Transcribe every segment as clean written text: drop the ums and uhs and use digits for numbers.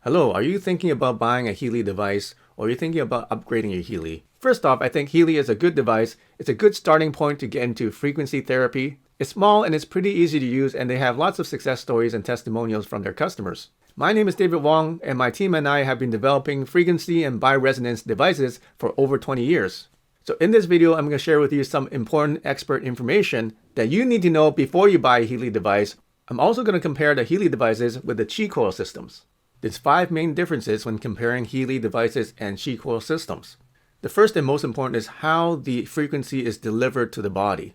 Hello, are you thinking about buying a Healy device or are you thinking about upgrading your Healy? First off, I think Healy is a good device. It's a good starting point to get into frequency therapy. It's small and it's pretty easy to use, and they have lots of success stories and testimonials from their customers. My name is David Wong, and my team and I have been developing frequency and bioresonance devices for over 20 years. So in this video, I'm going to share with you some important expert information that you need to know before you buy a Healy device. I'm also going to compare the Healy devices with the Qi Coil systems. There's 5 main differences when comparing Healy devices and Qi Coil systems. The first and most important is how the frequency is delivered to the body.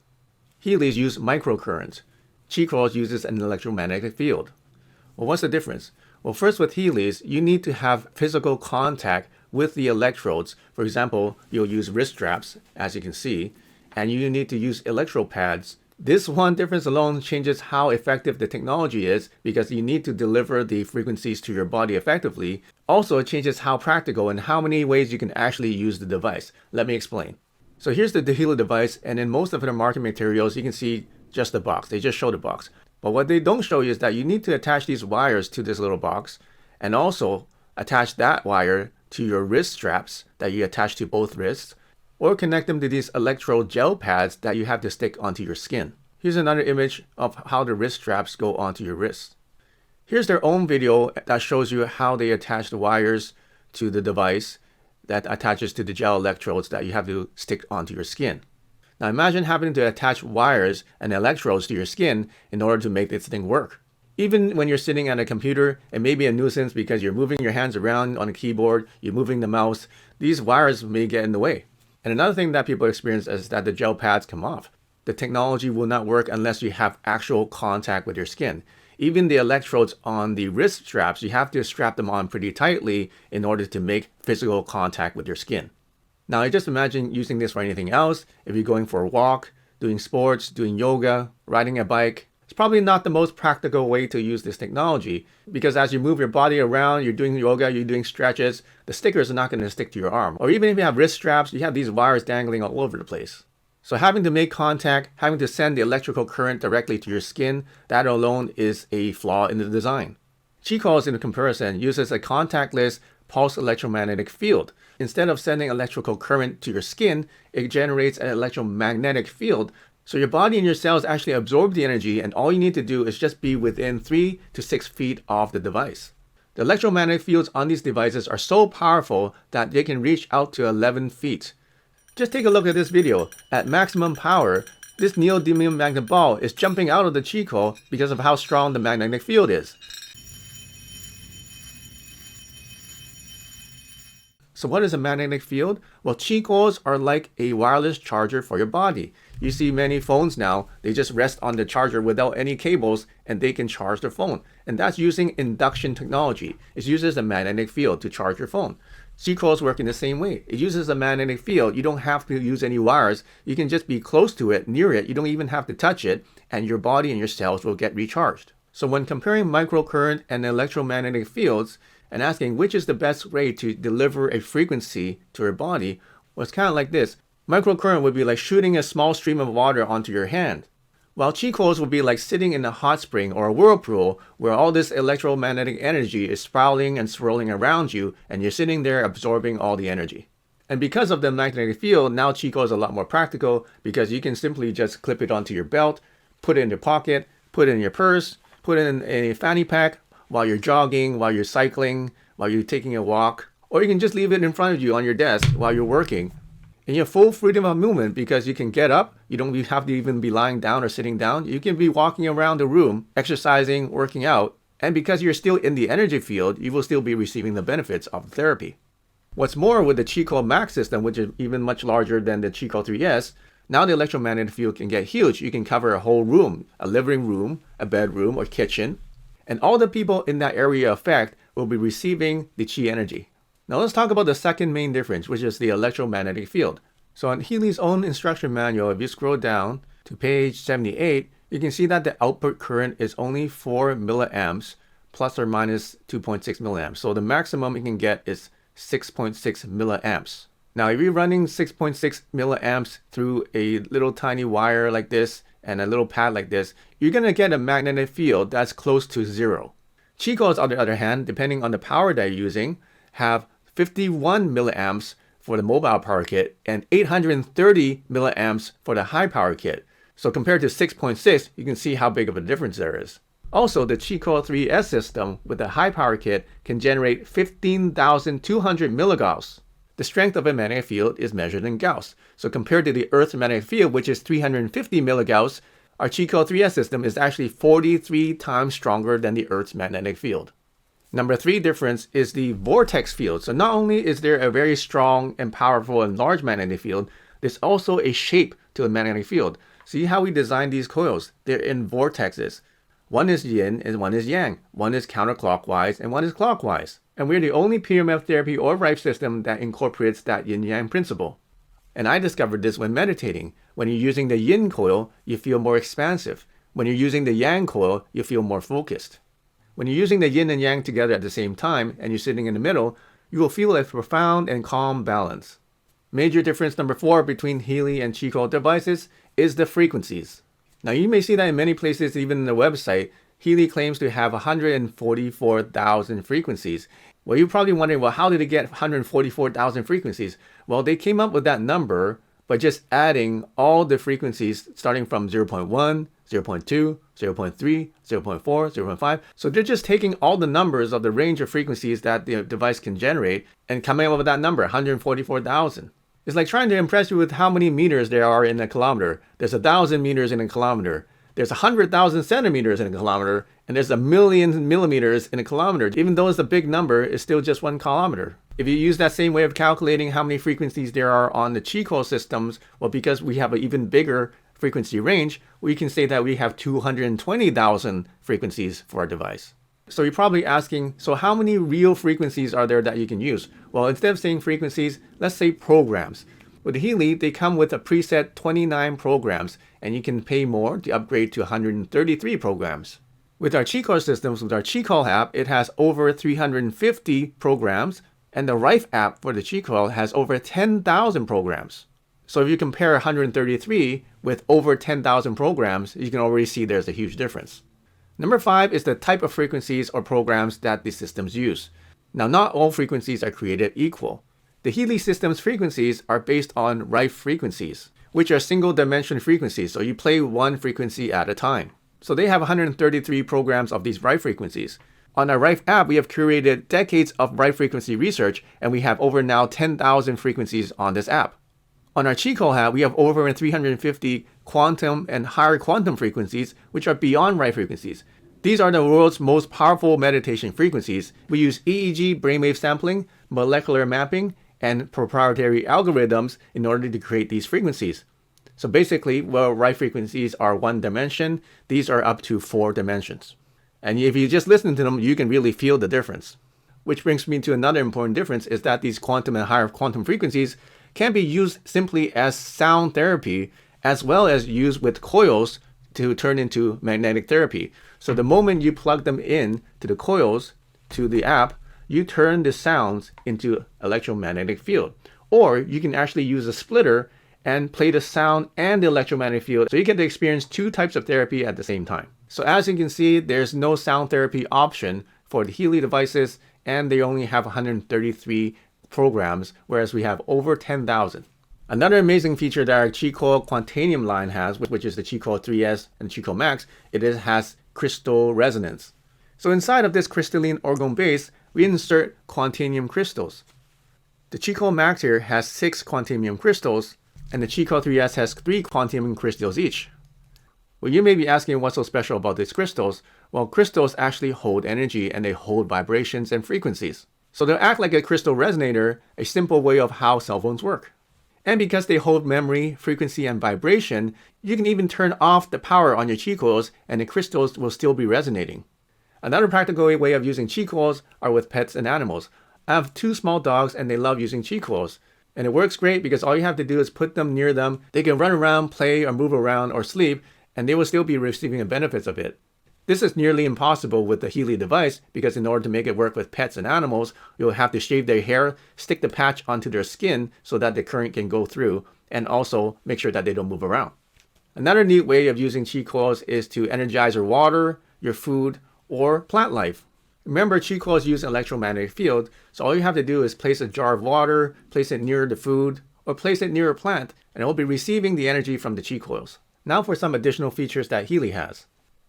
Healy's use microcurrents. Qi Coil uses an electromagnetic field. Well, what's the difference? Well, first with Healy's, you need to have physical contact with the electrodes. For example, you'll use wrist straps, as you can see, and you need to use electrode pads. This one difference alone changes how effective the technology is because you need to deliver the frequencies to your body effectively. Also, it changes how practical and how many ways you can actually use the device. Let me explain. So here's the Healy device, and in most of their market materials, you can see just the box. They just show the box. But what they don't show you is that you need to attach these wires to this little box and also attach that wire to your wrist straps that you attach to both wrists, or connect them to these electrode gel pads that you have to stick onto your skin. Here's another image of how the wrist straps go onto your wrist. Here's their own video that shows you how they attach the wires to the device that attaches to the gel electrodes that you have to stick onto your skin. Now imagine having to attach wires and electrodes to your skin in order to make this thing work. Even when you're sitting at a computer, it may be a nuisance because you're moving your hands around on a keyboard, you're moving the mouse, these wires may get in the way. And another thing that people experience is that the gel pads come off. The technology will not work unless you have actual contact with your skin. Even the electrodes on the wrist straps, you have to strap them on pretty tightly in order to make physical contact with your skin. Now, I just imagine using this for anything else. If you're going for a walk, doing sports, doing yoga, riding a bike, it's probably not the most practical way to use this technology because as you move your body around, you're doing yoga, you're doing stretches, the stickers are not going to stick to your arm. Or even if you have wrist straps, you have these wires dangling all over the place. So having to make contact, having to send the electrical current directly to your skin, that alone is a flaw in the design. Qi Coil, in comparison, uses a contactless pulse electromagnetic field. Instead of sending electrical current to your skin, it generates an electromagnetic field. So your body and your cells actually absorb the energy, and all you need to do is just be within 3 to 6 feet of the device. The electromagnetic fields on these devices are so powerful that they can reach out to 11 feet. Just take a look at this video. At maximum power, this neodymium magnet ball is jumping out of the Qi Coil because of how strong the magnetic field is. So what is a magnetic field? Well, Qi Coils are like a wireless charger for your body. You see many phones now, they just rest on the charger without any cables and they can charge their phone. And that's using induction technology. It uses a magnetic field to charge your phone. Qi Coils work in the same way. It uses a magnetic field. You don't have to use any wires. You can just be close to it, near it. You don't even have to touch it, and your body and your cells will get recharged. So when comparing microcurrent and electromagnetic fields and asking which is the best way to deliver a frequency to your body, well, it's kind of like this. Microcurrent would be like shooting a small stream of water onto your hand, while Qi Coils would be like sitting in a hot spring or a whirlpool where all this electromagnetic energy is spiraling and swirling around you and you're sitting there absorbing all the energy. And because of the magnetic field, now Qi Coil is a lot more practical because you can simply just clip it onto your belt, put it in your pocket, put it in your purse, put it in a fanny pack while you're jogging, while you're cycling, while you're taking a walk, or you can just leave it in front of you on your desk while you're working. And you have full freedom of movement because you can get up. You don't have to even be lying down or sitting down. You can be walking around the room, exercising, working out. And because you're still in the energy field, you will still be receiving the benefits of the therapy. What's more, with the Qi Coil Max system, which is even much larger than the Qi Coil 3S, now the electromagnetic field can get huge. You can cover a whole room, a living room, a bedroom, or kitchen. And all the people in that area of effect will be receiving the Qi energy. Now let's talk about the second main difference, which is the electromagnetic field. So on Healy's own instruction manual, if you scroll down to page 78, you can see that the output current is only 4 milliamps plus or minus 2.6 milliamps. So the maximum you can get is 6.6 milliamps. Now if you're running 6.6 milliamps through a little tiny wire like this and a little pad like this, you're going to get a magnetic field that's close to 0. Qi coils, on the other hand, depending on the power that you're using, have 51 milliamps for the mobile power kit and 830 milliamps for the high power kit. So compared to 6.6, you can see how big of a difference there is. Also, the Qi Coil 3S system with the high power kit can generate 15,200 milligauss. The strength of a magnetic field is measured in Gauss. So compared to the Earth's magnetic field, which is 350 milligauss, our Qi Coil 3S system is actually 43 times stronger than the Earth's magnetic field. Number 3 difference is the vortex field. So not only is there a very strong and powerful and large magnetic field, there's also a shape to a magnetic field. See how we designed these coils? They're in vortexes. One is yin and one is yang. One is counterclockwise and one is clockwise. And we're the only PEMF therapy or Rife system that incorporates that yin-yang principle. And I discovered this when meditating. When you're using the yin coil, you feel more expansive. When you're using the yang coil, you feel more focused. When you're using the yin and yang together at the same time and you're sitting in the middle, you will feel a profound and calm balance. Major difference number 4 between Healy and Qi Coil devices is the frequencies. Now you may see that in many places, even in the website, Healy claims to have 144,000 frequencies. Well, you're probably wondering, well, how did they get 144,000 frequencies? Well, they came up with that number by just adding all the frequencies starting from 0.1, 0.2, 0.3, 0.4, 0.5. So they're just taking all the numbers of the range of frequencies that the device can generate and coming up with that number, 144,000. It's like trying to impress you with how many meters there are in a kilometer. There's 1,000 meters in a kilometer. There's 100,000 centimeters in a kilometer. And there's 1,000,000 millimeters in a kilometer. Even though it's a big number, it's still just 1 kilometer. If you use that same way of calculating how many frequencies there are on the Qi Coil systems, well, because we have an even bigger frequency range, we can say that we have 220,000 frequencies for our device. So you're probably asking, so how many real frequencies are there that you can use? Well, instead of saying frequencies, let's say programs. With Healy, they come with a preset 29 programs, and you can pay more to upgrade to 133 programs. With our Qi Coil systems, with our Qi Coil app, it has over 350 programs, and the Rife app for the Qi Coil has over 10,000 programs. So if you compare 133 with over 10,000 programs, you can already see there's a huge difference. Number 5 is the type of frequencies or programs that the systems use. Now, not all frequencies are created equal. The Healy system's frequencies are based on Rife frequencies, which are single dimension frequencies, so you play one frequency at a time. So they have 133 programs of these Rife frequencies. On our Rife app, we have curated decades of Rife frequency research, and we have over now 10,000 frequencies on this app. On our Qi Coil app, we have over 350 quantum and higher quantum frequencies, which are beyond Rife frequencies. These are the world's most powerful meditation frequencies. We use EEG brainwave sampling, molecular mapping, and proprietary algorithms in order to create these frequencies. So basically, while Rife frequencies are 1 dimension, these are up to 4 dimensions. And if you just listen to them, you can really feel the difference. Which brings me to another important difference is that these quantum and higher quantum frequencies can be used simply as sound therapy, as well as used with coils to turn into magnetic therapy. So the moment you plug them in to the coils, to the app, you turn the sounds into electromagnetic field. Or you can actually use a splitter and play the sound and the electromagnetic field. So you get to experience 2 types of therapy at the same time. So as you can see, there's no sound therapy option for the Healy devices, and they only have 133 programs, whereas we have over 10,000. Another amazing feature that our Qi Coil Quantanium line has, which is the Qi Coil 3S and Qi Coil Max, has crystal resonance. So inside of this crystalline orgone base, we insert quantanium crystals. The Qi Coil Max here has 6 quantanium crystals, and the Qi Coil 3S has 3 quantanium crystals each. Well, you may be asking what's so special about these crystals. Well, crystals actually hold energy and they hold vibrations and frequencies. So they'll act like a crystal resonator, a simple way of how cell phones work. And because they hold memory, frequency, and vibration, you can even turn off the power on your Qi coils and the crystals will still be resonating. Another practical way of using Qi coils are with pets and animals. I have 2 small dogs and they love using Qi coils. And it works great because all you have to do is put them near them. They can run around, play, or move around, or sleep, and they will still be receiving the benefits of it. This is nearly impossible with the Healy device because in order to make it work with pets and animals, you'll have to shave their hair, stick the patch onto their skin so that the current can go through, and also make sure that they don't move around. Another neat way of using Qi coils is to energize your water, your food, or plant life. Remember, Qi Coils use an electromagnetic field, so all you have to do is place a jar of water, place it near the food, or place it near a plant, and it will be receiving the energy from the Qi Coils. Now for some additional features that Healy has.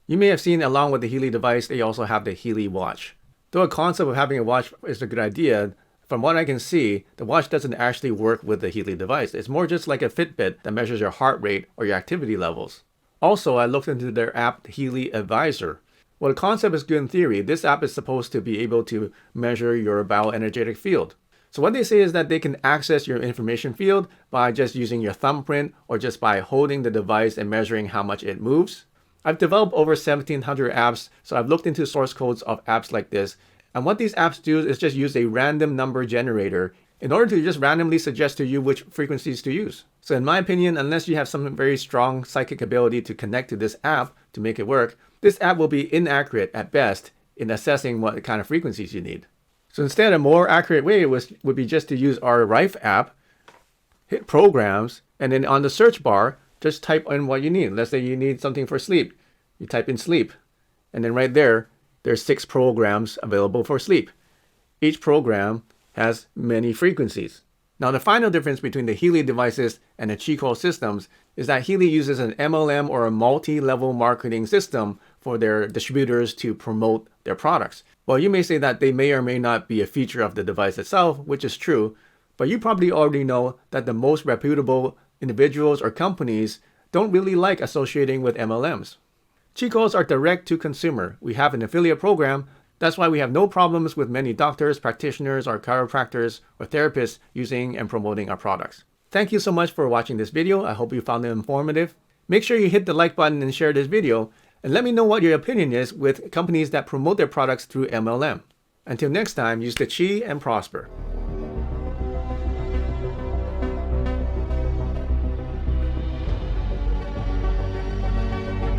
You may have seen along with the Healy device, they also have the Healy watch. Though a concept of having a watch is a good idea, from what I can see, the watch doesn't actually work with the Healy device. It's more just like a Fitbit that measures your heart rate or your activity levels. Also, I looked into their app, Healy Advisor. While the concept is good in theory, this app is supposed to be able to measure your bioenergetic field. So what they say is that they can access your information field by just using your thumbprint or just by holding the device and measuring how much it moves. I've developed over 1,700 apps, so I've looked into source codes of apps like this. And what these apps do is just use a random number generator in order to just randomly suggest to you which frequencies to use. So in my opinion, unless you have some very strong psychic ability to connect to this app to make it work, this app will be inaccurate at best in assessing what kind of frequencies you need. So instead, a more accurate way would be just to use our Rife app, hit programs, and then on the search bar, just type in what you need. Let's say you need something for sleep. You type in sleep, and then right there's 6 programs available for sleep. Each program has many frequencies. Now the final difference between the Healy devices and the Qi Coil systems is that Healy uses an MLM or a multi-level marketing system for their distributors to promote their products. Well, you may say that they may or may not be a feature of the device itself, which is true, but you probably already know that the most reputable individuals or companies don't really like associating with MLMs. Qi Coils are direct to consumer. We have an affiliate program. That's why we have no problems with many doctors, practitioners, or chiropractors, or therapists using and promoting our products. Thank you so much for watching this video. I hope you found it informative. Make sure you hit the like button and share this video, and let me know what your opinion is with companies that promote their products through MLM. Until next time, use the Qi and prosper.